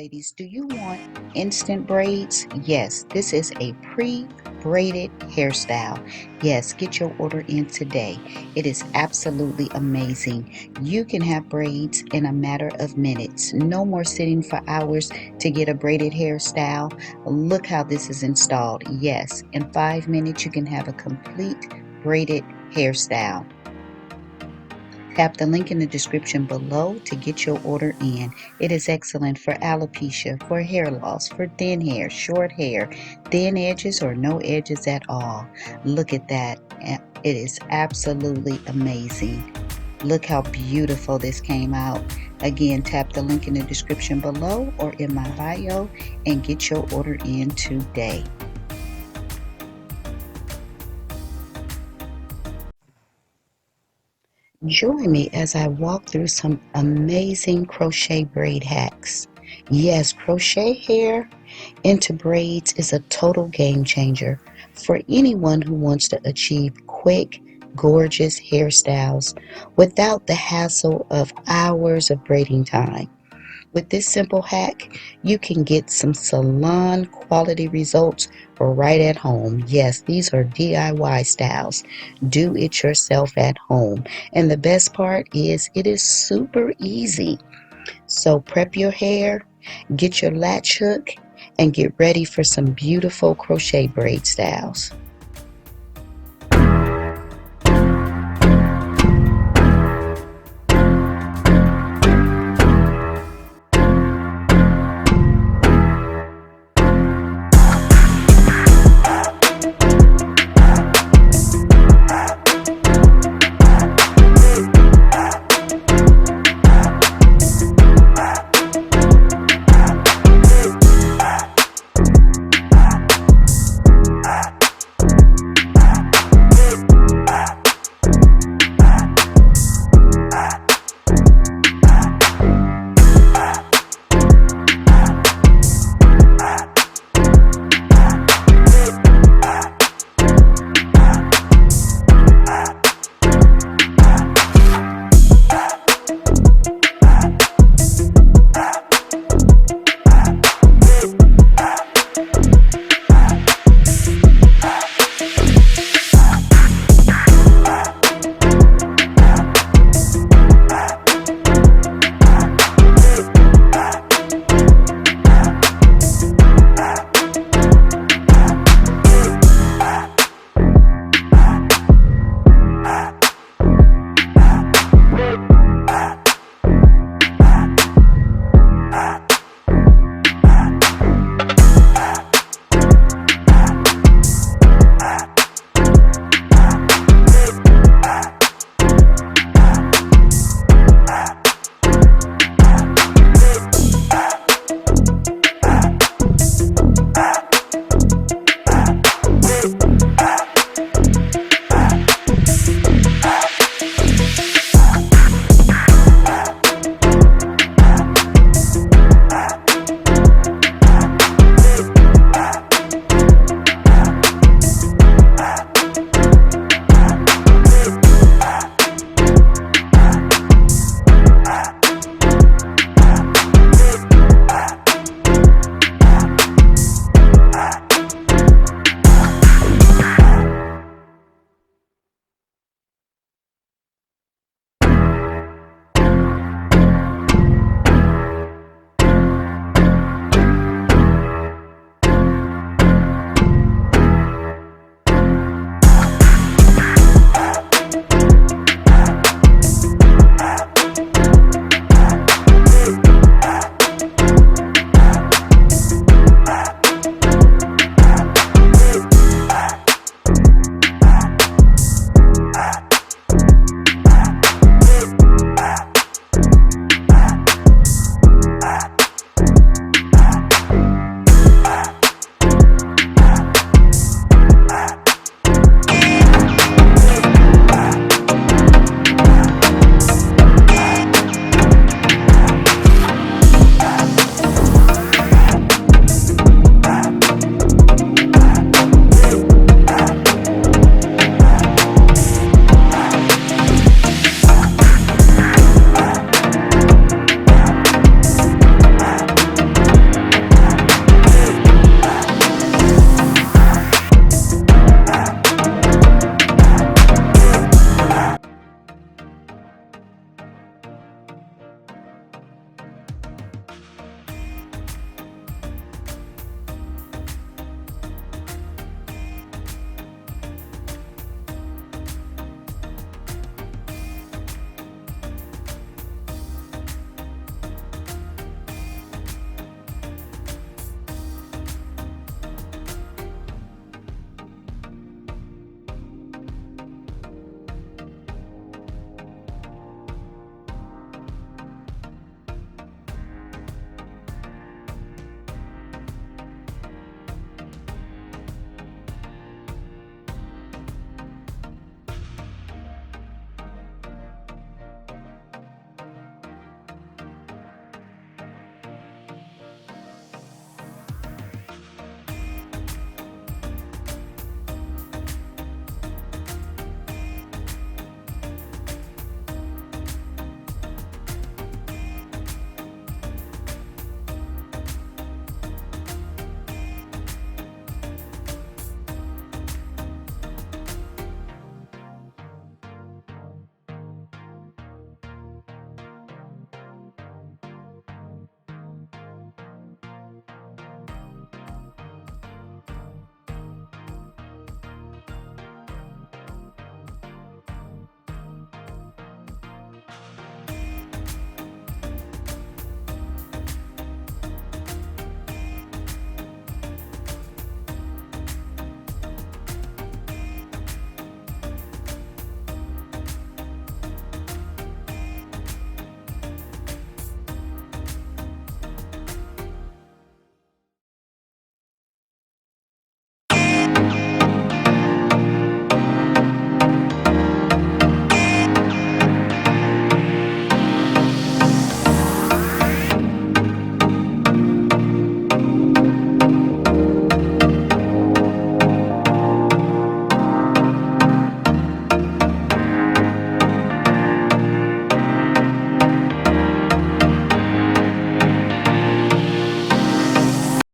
ladies, do you want instant braids? Yes, this is a pre-braided hairstyle. Yes, get your order in today. It is absolutely amazing. You can have braids in a matter of minutes. No more sitting for hours to get a braided hairstyle. Look how this is installed. Yes, in 5 minutes you can have a complete braided hairstyle. Tap the link in the description below to get your order in. It is excellent for alopecia, for hair loss, for thin hair, short hair, thin edges or no edges at all. Look at that. It is absolutely amazing. Look how beautiful this came out. Again, tap the link in the description below or in my bio and get your order in today. Join me as I walk through some amazing crochet braid hacks. Yes, crochet hair into braids is a total game changer for anyone who wants to achieve quick, gorgeous hairstyles without the hassle of hours of braiding time. With this simple hack, you can get some salon quality results right at home. Yes, these are DIY styles. Do it yourself at home. And the best part is it is super easy. So prep your hair, get your latch hook, and get ready for some beautiful crochet braid styles.